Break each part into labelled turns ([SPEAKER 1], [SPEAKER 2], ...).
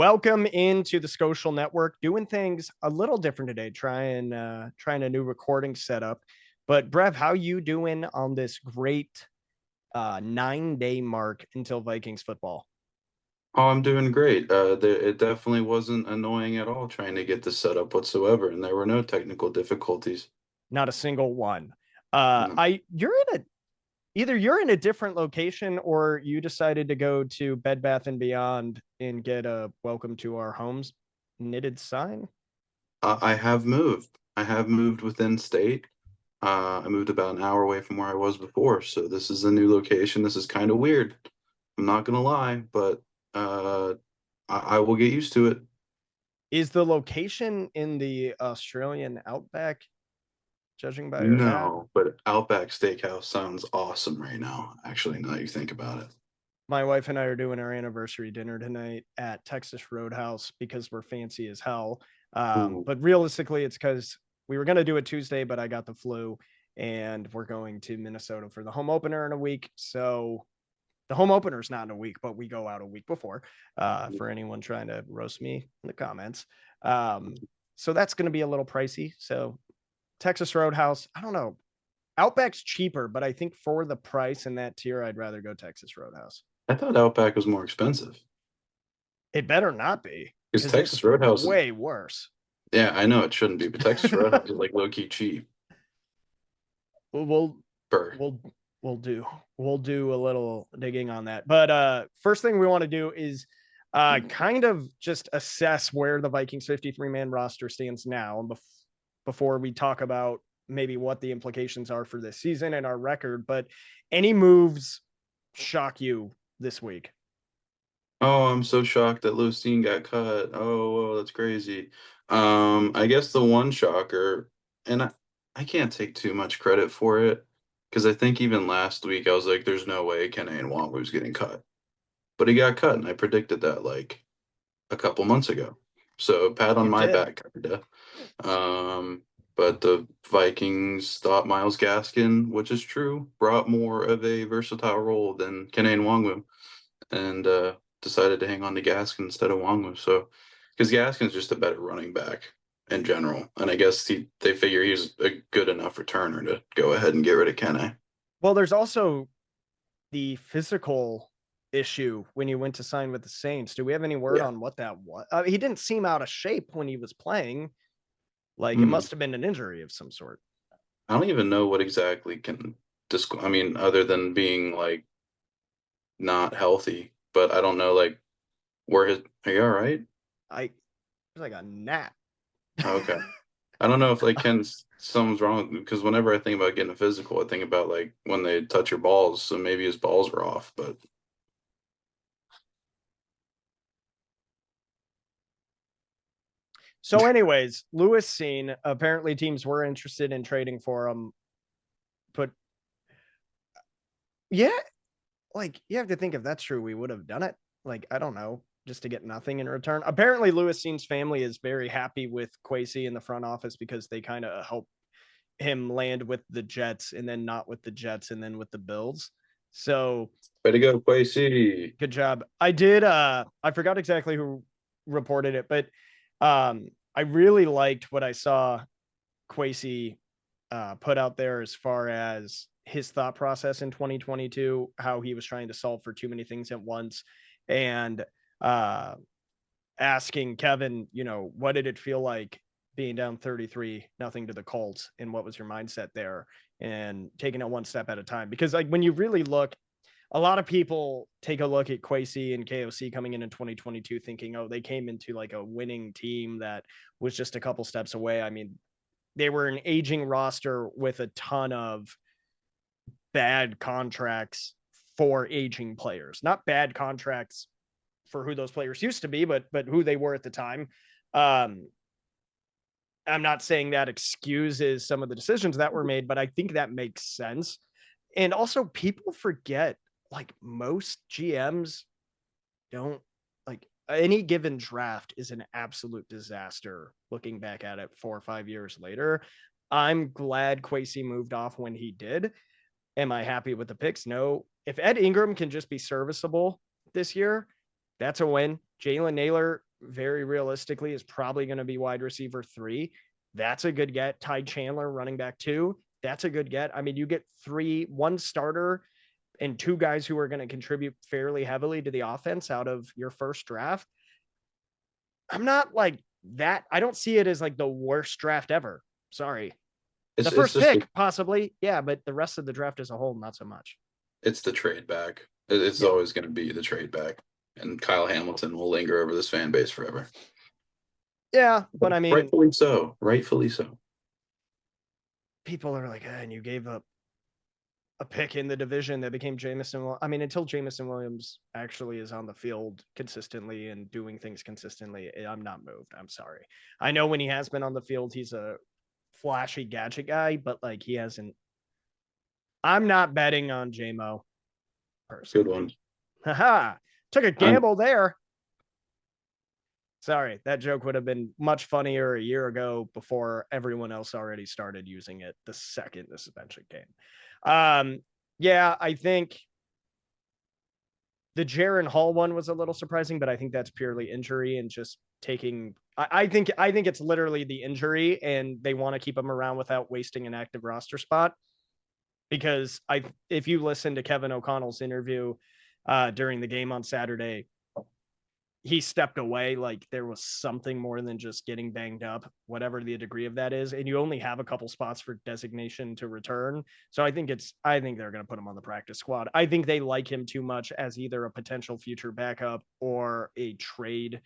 [SPEAKER 1] Welcome into the Skolcial Network. Doing things a little different today. Trying a new recording setup. But Brev, how you doing on this great 9-day mark until Vikings football?
[SPEAKER 2] Oh, I'm doing great. It definitely wasn't annoying at all trying to get this set up whatsoever, and there were no technical difficulties.
[SPEAKER 1] Not a single one.
[SPEAKER 2] No.
[SPEAKER 1] I you're in a Either you're in a different location or you decided to go to Bed Bath and Beyond and get a welcome to our homes knitted sign.
[SPEAKER 2] I have moved. I have moved within state. I moved about an hour away from where I was before, so this is a new location. This is kind of weird. I'm not gonna lie, but I will get used to it.
[SPEAKER 1] Is the location in the Australian outback, judging by your map?
[SPEAKER 2] No, but Outback Steakhouse sounds awesome right now, actually, now that you think about it.
[SPEAKER 1] My wife and I are doing our anniversary dinner tonight at Texas Roadhouse because we're fancy as hell.
[SPEAKER 2] Ooh,
[SPEAKER 1] But realistically, it's because we were going to do it Tuesday, but I got the flu and we're going to Minnesota for the home opener in a week. So the home opener is not in a week, but we go out a week before for anyone trying to roast me in the comments. Um, so that's going to be a little pricey. So Texas Roadhouse, I don't know. Outback's cheaper, but I think for the price in that tier, I'd rather go Texas Roadhouse.
[SPEAKER 2] I thought Outback was more expensive
[SPEAKER 1] It better not be
[SPEAKER 2] because
[SPEAKER 1] because it's
[SPEAKER 2] Texas Roadhouse is.
[SPEAKER 1] way worse.
[SPEAKER 2] Yeah, I know it shouldn't be, but Texas Roadhouse is like low key cheap.
[SPEAKER 1] we'll
[SPEAKER 2] Per.
[SPEAKER 1] we'll we'll do we'll do a little digging on that. But first thing we want to do is kind of just assess where the Vikings 53-man roster stands now and before we talk about maybe what the implications are for this season and our record. But any moves shock you this week?
[SPEAKER 2] Oh, I'm so shocked that Lucine got cut. Oh, that's crazy. I guess the one shocker, and I can't take too much credit for it because I think even last week I was like, "There's no way Kenny and was getting cut," but he got cut, and I predicted that like a couple months ago. So pat on
[SPEAKER 1] You
[SPEAKER 2] my
[SPEAKER 1] did.
[SPEAKER 2] back, kinda. Um, but the Vikings thought Miles Gaskin, which is true, brought more of a versatile role than Kenny and and decided to hang on to Gaskin instead of Wangwu. So, because Gaskin's just a better running back in general, and I guess they figure he's a good enough returner to go ahead and get rid of Kenne.
[SPEAKER 1] Well, there's also the physical issue when he went to sign with the Saints. Do we have any word
[SPEAKER 2] Yeah.
[SPEAKER 1] on what that was? He didn't seem out of shape when he was playing. Like it
[SPEAKER 2] Mm.
[SPEAKER 1] must have been an injury of some sort.
[SPEAKER 2] I don't even know what exactly can I mean, other than being like not healthy, but I don't know like where his. Are you all right?
[SPEAKER 1] I It's like a gnat.
[SPEAKER 2] Okay. I don't know if like something's wrong because whenever I think about getting a physical, I think about like when they touch your balls, so maybe his balls were off, but
[SPEAKER 1] So, anyways, Lewis seen apparently teams were interested in trading for him, but yeah, like you have to think if that's true, we would have done it. Like I don't know, just to get nothing in return. Apparently, Lewis Scene's family is very happy with Quasi in the front office because they kind of help him land with the Jets and then not with the Jets and then with the Bills. So
[SPEAKER 2] way to go, Quasi.
[SPEAKER 1] good job. I forgot exactly who reported it, but I really liked what I saw Quasi put out there as far as his thought process in 2022, how he was trying to solve for too many things at once, and uh, asking Kevin, what did it feel like being down 33 nothing to the Colts, and what was your mindset there, and taking it one step at a time. Because like when you really look, a lot of people take a look at Quasi and KOC coming in 2022 thinking, oh, they came into like a winning team that was just a couple steps away. I mean, they were an aging roster with a ton of bad contracts for aging players, not bad contracts for who those players used to be, but who they were at the time. Um, I'm not saying that excuses some of the decisions that were made, but I think that makes sense. And also, people forget like most GMs don't like any given draft is an absolute disaster looking back at it 4 or 5 years later. I'm glad Quasi moved off when he did. Am I happy with the picks? No. If Ed Ingram can just be serviceable this year, that's a win. Jalen Naylor very realistically is probably going to be wide receiver 3. That's a good get. Ty Chandler, running back 2. That's a good get. I mean, you get one starter and 2 guys who are going to contribute fairly heavily to the offense out of your first draft. I'm not like that. I don't see it as like the worst draft ever. Sorry. The
[SPEAKER 2] It's
[SPEAKER 1] first
[SPEAKER 2] just
[SPEAKER 1] pick, possibly. Yeah, but the rest of the draft as a whole, not so much.
[SPEAKER 2] it's the trade back. It's
[SPEAKER 1] Yeah.
[SPEAKER 2] always going to be the trade back, and Kyle Hamilton will linger over this fan base forever.
[SPEAKER 1] Yeah, but I mean,
[SPEAKER 2] rightfully so. Rightfully so.
[SPEAKER 1] people are like, and you gave up a pick in the division that became Jameson. I mean, until Jameson Williams actually is on the field consistently and doing things consistently, I'm not moved. I'm sorry. I know when he has been on the field, he's a flashy gadget guy, but like he hasn't. I'm not betting on JMO personally.
[SPEAKER 2] Good one.
[SPEAKER 1] Haha. Took a gamble there. Sorry, that joke would have been much funnier a year ago before everyone else already started using it the second the suspension came. Yeah, I think the Jaron Hall one was a little surprising, but I think that's purely injury and just taking. I think it's literally the injury, and they want to keep him around without wasting an active roster spot. Because if you listen to Kevin O'Connell's interview during the game on Saturday, he stepped away like there was something more than just getting banged up, whatever the degree of that is. And you only have a couple spots for designation to return. So I think they're going to put him on the practice squad. I think they like him too much as either a potential future backup or a trade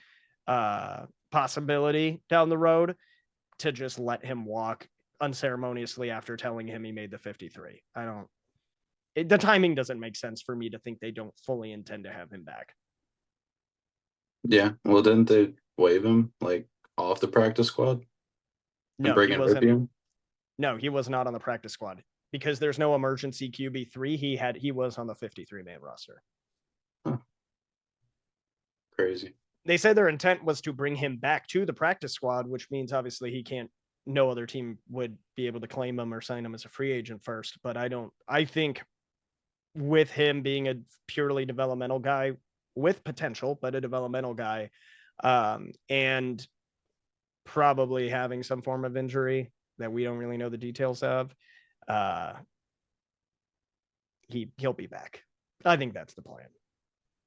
[SPEAKER 1] possibility down the road to just let him walk unceremoniously after telling him he made the 53. The timing doesn't make sense for me to think they don't fully intend to have him back.
[SPEAKER 2] Yeah. Well, didn't they waive him like off the practice squad?
[SPEAKER 1] No,
[SPEAKER 2] bring
[SPEAKER 1] he
[SPEAKER 2] in
[SPEAKER 1] wasn't. No, he was not on the practice squad because there's no emergency QB3. He was on the 53-man roster.
[SPEAKER 2] Huh. Crazy.
[SPEAKER 1] They said their intent was to bring him back to the practice squad, which means obviously he can't. No other team would be able to claim him or sign him as a free agent first. But I think with him being a purely developmental guy with potential, but a developmental guy, and probably having some form of injury that we don't really know the details of, he'll be back. I think that's the plan.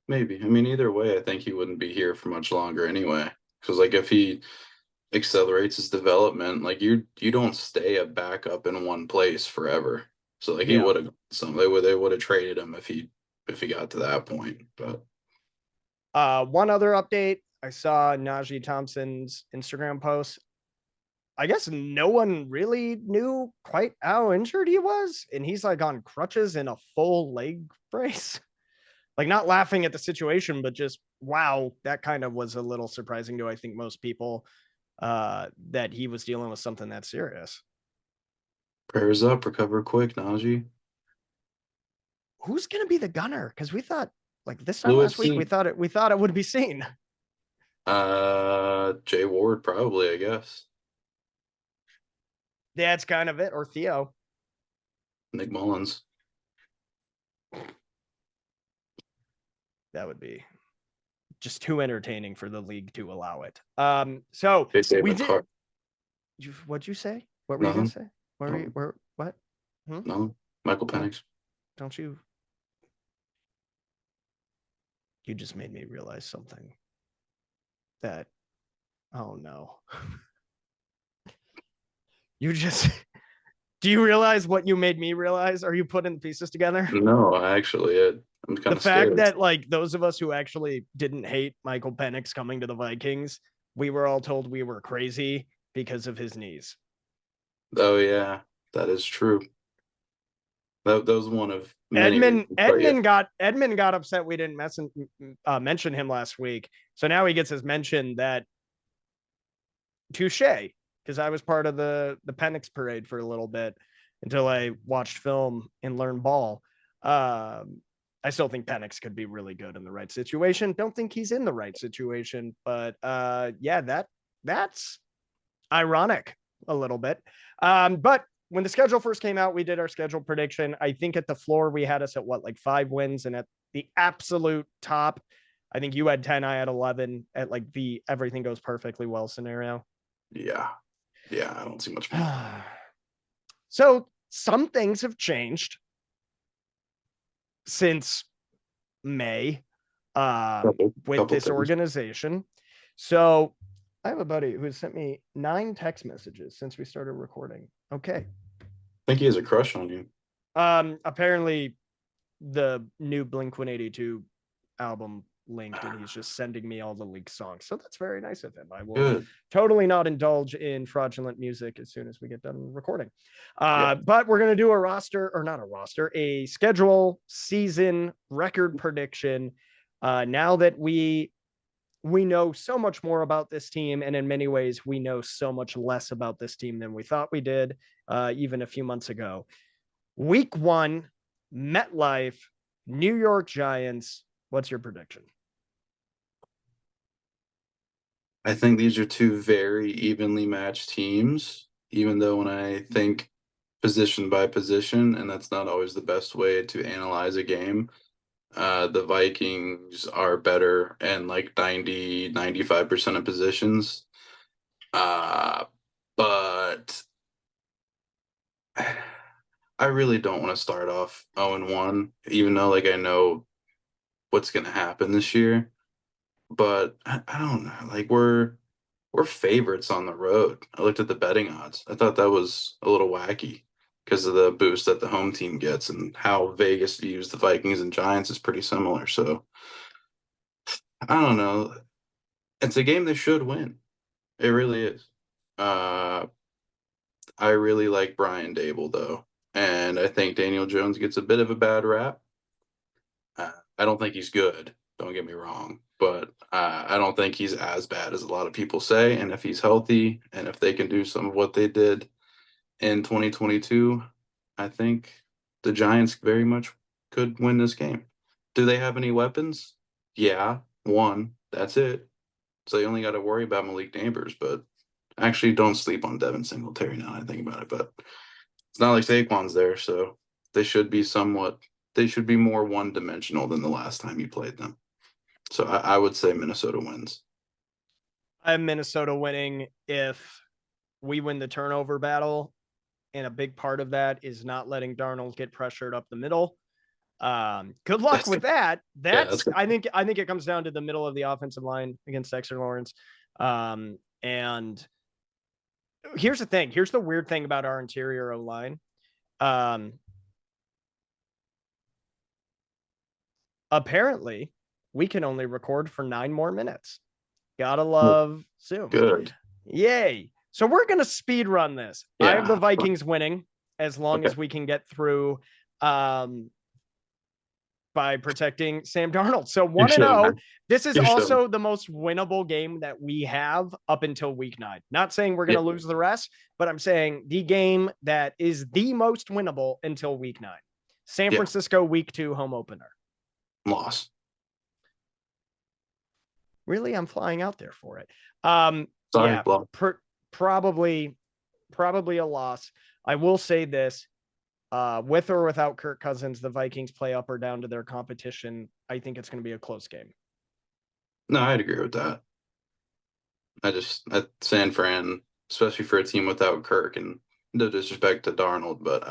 [SPEAKER 2] Maybe. I mean, either way, I think he wouldn't be here for much longer anyway. Because like if he accelerates his development, like you don't stay a backup in one place forever. So like he would have they would have traded him if he got to that point. But
[SPEAKER 1] one other update, I saw Najee Thompson's Instagram post. I guess no one really knew quite how injured he was, and he's like on crutches in a full leg brace. Like not laughing at the situation, but just wow, that kind of was a little surprising to I think most people that he was dealing with something that serious.
[SPEAKER 2] Prayers up, recover quick, Najee.
[SPEAKER 1] Who's gonna be the gunner? Because we thought like this time last week we thought it would be seen.
[SPEAKER 2] Jay Ward probably, I guess.
[SPEAKER 1] That's kind of it, or Theo.
[SPEAKER 2] Nick Mullins.
[SPEAKER 1] That would be just too entertaining for the league to allow it. So we did. What'd you say? What were you gonna say? What?
[SPEAKER 2] No, Michael Penix.
[SPEAKER 1] Don't you? You just made me realize something. That, oh no. You just. Do you realize what you made me realize? Are you putting the pieces together?
[SPEAKER 2] No, actually, I'm kind of
[SPEAKER 1] the fact that like those of us who actually didn't hate Michael Penix coming to the Vikings, we were all told we were crazy because of his knees.
[SPEAKER 2] Oh yeah, that is true. That was one of many
[SPEAKER 1] Edmund got upset we didn't mention him last week. So now he gets his mention. That touche, because I was part of the Penix parade for a little bit until I watched film and learned ball. I still think Penix could be really good in the right situation. Don't think he's in the right situation, but yeah, that's ironic a little bit. But when the schedule first came out, we did our schedule prediction. I think at the floor we had us at what, like 5 wins, and at the absolute top, I think you had 10, I had 11 at like the everything goes perfectly well scenario.
[SPEAKER 2] Yeah. Yeah, I don't see much more.
[SPEAKER 1] So some things have changed since May with
[SPEAKER 2] Couple
[SPEAKER 1] this
[SPEAKER 2] things.
[SPEAKER 1] organization. So I have a buddy who has sent me 9 text messages since we started recording. Okay.
[SPEAKER 2] I think he has a crush on you.
[SPEAKER 1] Apparently the new Blink 182 album linked and he's just sending me all the leaked songs. So that's very nice of him. I will
[SPEAKER 2] Good.
[SPEAKER 1] totally not indulge in fraudulent music as soon as we get done recording.
[SPEAKER 2] Yeah.
[SPEAKER 1] But we're going to do a roster or not a roster, a schedule season record prediction. Now that we know so much more about this team, and in many ways we know so much less about this team than we thought we did even a few months ago. Week 1, MetLife, New York Giants. What's your prediction?
[SPEAKER 2] I think these are two very evenly matched teams, even though when I think position by position, and that's not always the best way to analyze a game. The Vikings are better in like 95% of positions. But I really don't want to start off 0-1, even though like I know what's gonna happen this year. But I don't know. Like we're favorites on the road. I looked at the betting odds. I thought that was a little wacky because of the boost that the home team gets and how Vegas views the Vikings and Giants is pretty similar. So I don't know. It's a game they should win. It really is. Uh, I really like Brian Dable though, and I think Daniel Jones gets a bit of a bad rap. I don't think he's good. Don't get me wrong, but I don't think he's as bad as a lot of people say. And if he's healthy, and if they can do some of what they did in 2022, I think the Giants very much could win this game. Do they have any weapons? Yeah, one. That's it. So you only got to worry about Malik Neighbors, but actually don't sleep on Devin Singletary now that I think about it. But it's not like Saquon's there, so they should be more one dimensional than the last time you played them. So I would say Minnesota wins.
[SPEAKER 1] I have Minnesota winning if we win the turnover battle. And a big part of that is not letting Darnold get pressured up the middle. Good luck
[SPEAKER 2] That's
[SPEAKER 1] with that.
[SPEAKER 2] yeah, that's good.
[SPEAKER 1] I think it comes down to the middle of the offensive line against Dexter Lawrence. And here's the thing. Here's the weird thing about our interior O line. Apparently, we can only record for 9 more minutes. Gotta love Zoom.
[SPEAKER 2] Good.
[SPEAKER 1] Yay. So we're going to speed run this. I have the
[SPEAKER 2] Yeah.
[SPEAKER 1] Vikings winning as long
[SPEAKER 2] Okay.
[SPEAKER 1] as we can get through by protecting Sam Darnold. So 1-0. This is
[SPEAKER 2] You should.
[SPEAKER 1] also the most winnable game that we have up until week 9. Not saying we're going
[SPEAKER 2] Yeah.
[SPEAKER 1] to lose the rest, but I'm saying the game that is the most winnable until week 9. San Francisco week 2 home opener.
[SPEAKER 2] Loss.
[SPEAKER 1] Really, I'm flying out there for it.
[SPEAKER 2] Sorry,
[SPEAKER 1] yeah,
[SPEAKER 2] loss.
[SPEAKER 1] probably a loss. I will say this, with or without Kirk Cousins, the Vikings play up or down to their competition. I think it's going to be a close game.
[SPEAKER 2] No, I'd agree with that. At San Fran, especially for a team without Kirk, and no disrespect to Darnold, but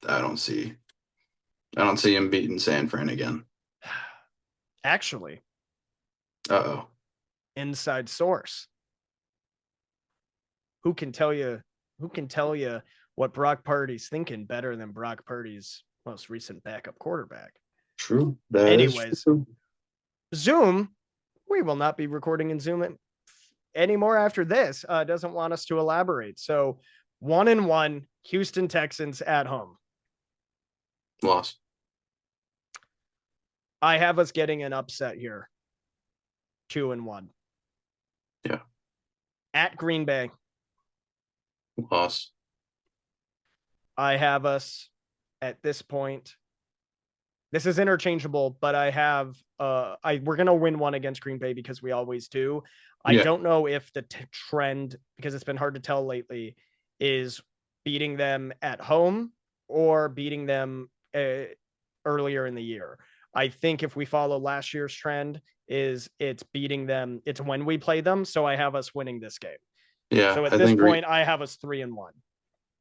[SPEAKER 2] I don't see him beating San Fran again.
[SPEAKER 1] Actually,
[SPEAKER 2] Uh-oh.
[SPEAKER 1] inside source. Who can tell you what Brock Purdy's thinking better than Brock Purdy's most recent backup quarterback?
[SPEAKER 2] True. That
[SPEAKER 1] Anyways,
[SPEAKER 2] is true.
[SPEAKER 1] Zoom, we will not be recording in Zoom anymore after this. Doesn't want us to elaborate. So 1-1, Houston Texans at home.
[SPEAKER 2] Loss.
[SPEAKER 1] I have us getting an upset here. 2-1.
[SPEAKER 2] Yeah.
[SPEAKER 1] At Green Bay.
[SPEAKER 2] Loss.
[SPEAKER 1] I have us at this point. This is interchangeable, but I have we're gonna win one against Green Bay because we always do. I don't know if the trend, because it's been hard to tell lately, is beating them at home or beating them earlier in the year. I think if we follow last year's trend, is it's beating them. It's when we play them. So I have us winning this game.
[SPEAKER 2] Yeah,
[SPEAKER 1] So at
[SPEAKER 2] I
[SPEAKER 1] this
[SPEAKER 2] think
[SPEAKER 1] point, I have us 3-1.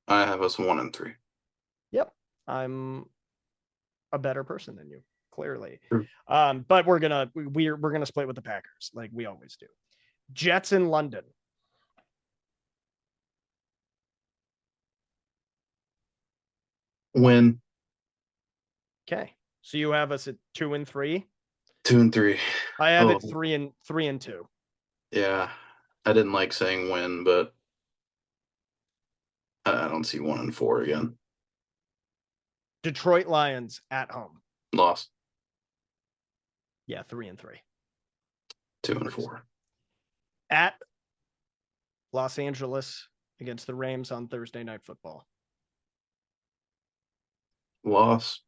[SPEAKER 2] I have us 1-3.
[SPEAKER 1] Yep. I'm a better person than you, clearly.
[SPEAKER 2] Sure.
[SPEAKER 1] But we're gonna split with the Packers like we always do. Jets in London.
[SPEAKER 2] Win.
[SPEAKER 1] Okay. So you have us at 2-3.
[SPEAKER 2] 2-3.
[SPEAKER 1] I have
[SPEAKER 2] Oh,
[SPEAKER 1] it 3-2.
[SPEAKER 2] yeah. I didn't like saying win, but I don't see 1-4 again.
[SPEAKER 1] Detroit Lions at home.
[SPEAKER 2] Lost.
[SPEAKER 1] Yeah, 3-3.
[SPEAKER 2] 2-4.
[SPEAKER 1] At Los Angeles against the Rams on Thursday Night Football.
[SPEAKER 2] Loss.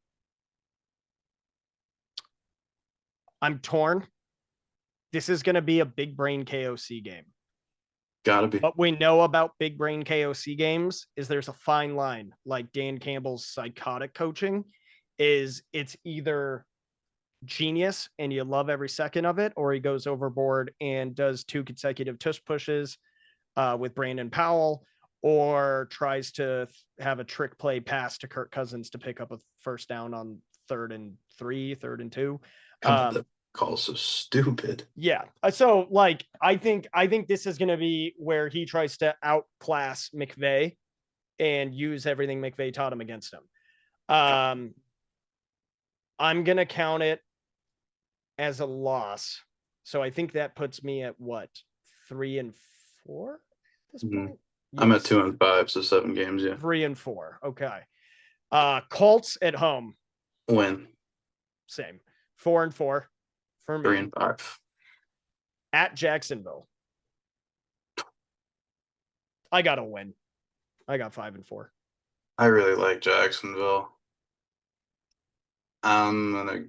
[SPEAKER 1] I'm torn. This is going to be a big brain KOC game.
[SPEAKER 2] Gotta be.
[SPEAKER 1] What we know about big brain KOC games is there's a fine line, like Dan Campbell's psychotic coaching, is it's either genius and you love every second of it, or he goes overboard and does 2 consecutive tush pushes with Brandon Powell, or tries to have a trick play pass to Kirk Cousins to pick up a first down on 3rd and 3, 3rd and 2.
[SPEAKER 2] God, that call is so stupid.
[SPEAKER 1] Yeah. So like I think this is going to be where he tries to outclass McVay and use everything McVay taught him against him. I'm going to count it as a loss. So I think that puts me at what? 3-4 at this point?
[SPEAKER 2] I'm at 2-5, so 7 games, yeah.
[SPEAKER 1] 3-4. Okay. Colts at home.
[SPEAKER 2] Win.
[SPEAKER 1] Same. 4-4 for me.
[SPEAKER 2] 3-5.
[SPEAKER 1] At Jacksonville. I got a win. I got 5-4.
[SPEAKER 2] I really like Jacksonville. I'm gonna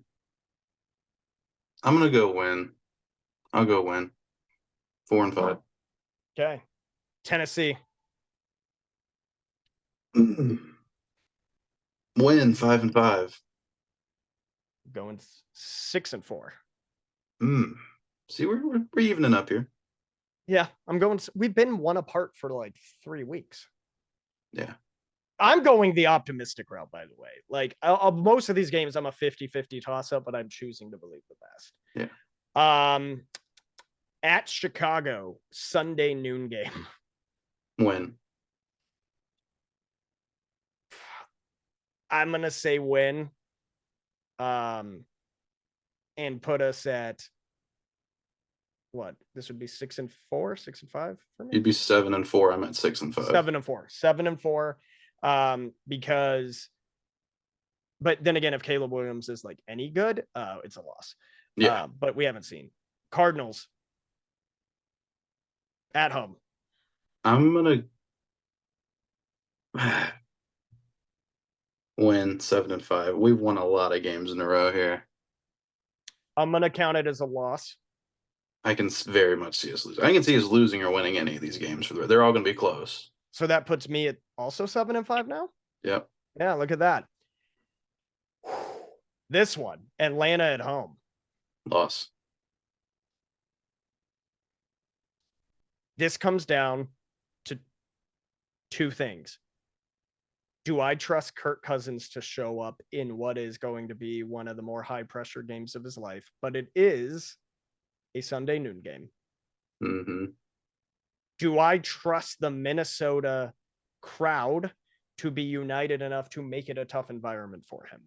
[SPEAKER 2] go win. I'll go win. 4-5.
[SPEAKER 1] Okay. Tennessee.
[SPEAKER 2] Win 5-5.
[SPEAKER 1] Going 6-4.
[SPEAKER 2] See, we're evening up here.
[SPEAKER 1] Yeah, I'm going. We've been 1 apart for like 3 weeks.
[SPEAKER 2] Yeah.
[SPEAKER 1] I'm going the optimistic route, by the way. Like most of these games, I'm a 50-50 toss up, but I'm choosing to believe the best.
[SPEAKER 2] Yeah.
[SPEAKER 1] At Chicago, Sunday noon game.
[SPEAKER 2] Win.
[SPEAKER 1] I'm gonna say win. And put us at what? This would be 6-4, 6-5 for me.
[SPEAKER 2] You'd be 7-4. I'm at 6-5.
[SPEAKER 1] 7-4. 7-4. Because but then again, if Caleb Williams is like any good, it's a loss.
[SPEAKER 2] Yeah.
[SPEAKER 1] But we haven't seen. Cardinals at home.
[SPEAKER 2] I'm gonna win 7-5. We've won a lot of games in a row here.
[SPEAKER 1] I'm gonna count it as a loss.
[SPEAKER 2] I can very much see us losing. I can see us losing or winning any of these games. They're all gonna be close.
[SPEAKER 1] So that puts me at also 7-5 now.
[SPEAKER 2] Yep.
[SPEAKER 1] Yeah, look at that. This one, Atlanta at home.
[SPEAKER 2] Loss.
[SPEAKER 1] This comes down to 2 things. Do I trust Kirk Cousins to show up in what is going to be one of the more high pressure games of his life? But it is a Sunday noon game.
[SPEAKER 2] Mm-hmm.
[SPEAKER 1] Do I trust the Minnesota crowd to be united enough to make it a tough environment for him?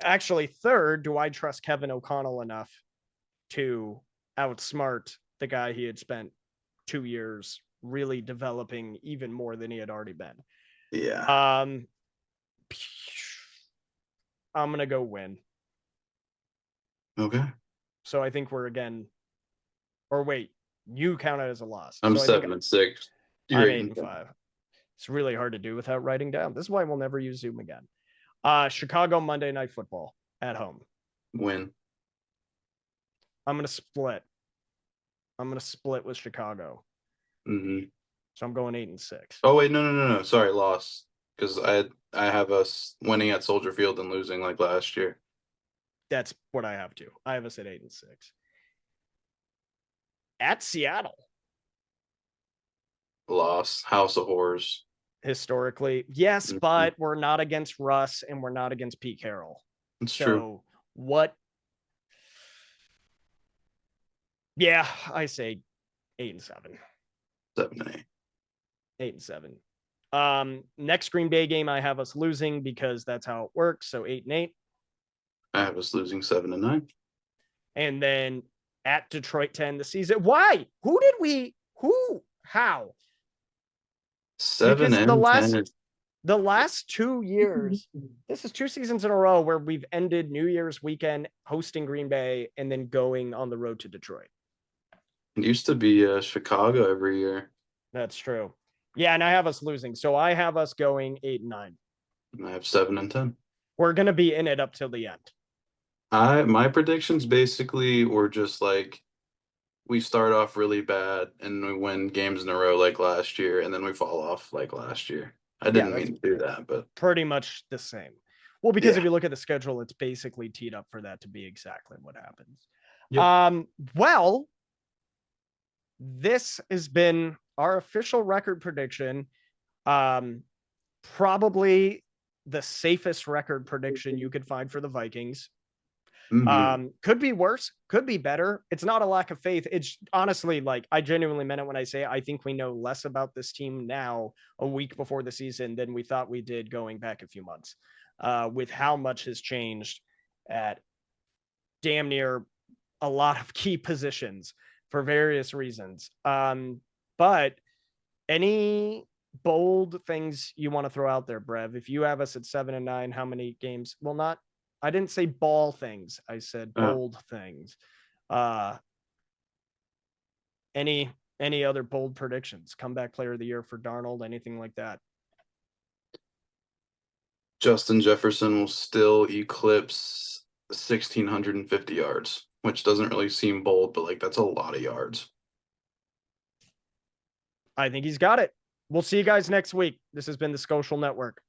[SPEAKER 1] Actually, third, do I trust Kevin O'Connell enough to outsmart the guy he had spent 2 years really developing even more than he had already been?
[SPEAKER 2] Yeah.
[SPEAKER 1] I'm going to go win.
[SPEAKER 2] Okay.
[SPEAKER 1] So I think we're again, or wait, you count it as a loss.
[SPEAKER 2] I'm
[SPEAKER 1] so
[SPEAKER 2] 7-6.
[SPEAKER 1] I'm 8-5. It's really hard to do without writing down. This is why we'll never use Zoom again. Chicago Monday Night Football at home.
[SPEAKER 2] Win.
[SPEAKER 1] I'm going to split. I'm going to split with Chicago.
[SPEAKER 2] Mm-hmm.
[SPEAKER 1] So I'm going 8-6.
[SPEAKER 2] Oh wait, no. Sorry, loss. because I have us winning at Soldier Field and losing like last year.
[SPEAKER 1] That's what I have too. I have us at 8-6. At Seattle,
[SPEAKER 2] Loss, House of Horrors.
[SPEAKER 1] historically, yes,
[SPEAKER 2] Mhm.
[SPEAKER 1] but we're not against Russ and we're not against Pete Carroll.
[SPEAKER 2] It's true.
[SPEAKER 1] So what? Yeah, I say 8-7.
[SPEAKER 2] 7-8.
[SPEAKER 1] 8-7. Next Green Bay game, I have us losing because that's how it works. So 8-8.
[SPEAKER 2] I have us losing 7-9.
[SPEAKER 1] And then at Detroit 10 the season. Why? Who did we? Who? How?
[SPEAKER 2] Seven
[SPEAKER 1] Because
[SPEAKER 2] and 10 is
[SPEAKER 1] the last 2 years, this is 2 seasons in a row where we've ended New Year's weekend hosting Green Bay and then going on the road to Detroit.
[SPEAKER 2] it used to be Chicago every year.
[SPEAKER 1] That's true. Yeah, and I have us losing. So I have us going 8-9.
[SPEAKER 2] I have 7-10.
[SPEAKER 1] We're gonna be in it up till the end.
[SPEAKER 2] My predictions basically were just like we start off really bad and we win games in a row like last year, and then we fall off like last year. I
[SPEAKER 1] Yeah,
[SPEAKER 2] didn't
[SPEAKER 1] that's
[SPEAKER 2] mean to do that, but
[SPEAKER 1] pretty much the same. Well, because if
[SPEAKER 2] yeah.
[SPEAKER 1] you look at the schedule, it's basically teed up for that to be exactly what happens.
[SPEAKER 2] Yep.
[SPEAKER 1] Well, this has been our official record prediction. Um, Probably the safest record prediction you could find for the Vikings.
[SPEAKER 2] Hmm.
[SPEAKER 1] Could be worse, could be better. It's not a lack of faith. It's honestly like I genuinely meant it when I say I think we know less about this team now, a week before the season, than we thought we did going back a few months. With how much has changed at damn near a lot of key positions for various reasons. But any bold things you want to throw out there, Brev? If you have us at 7-9, how many games? Well, not. I didn't say ball things. I said
[SPEAKER 2] Uh,
[SPEAKER 1] bold things. Uh, any any other bold predictions? Comeback player of the year for Darnold? Anything like that?
[SPEAKER 2] Justin Jefferson will still eclipse 1,650 yards, which doesn't really seem bold, but like that's a lot of yards.
[SPEAKER 1] I think he's got it. We'll see you guys next week. This has been the Skolcial Network.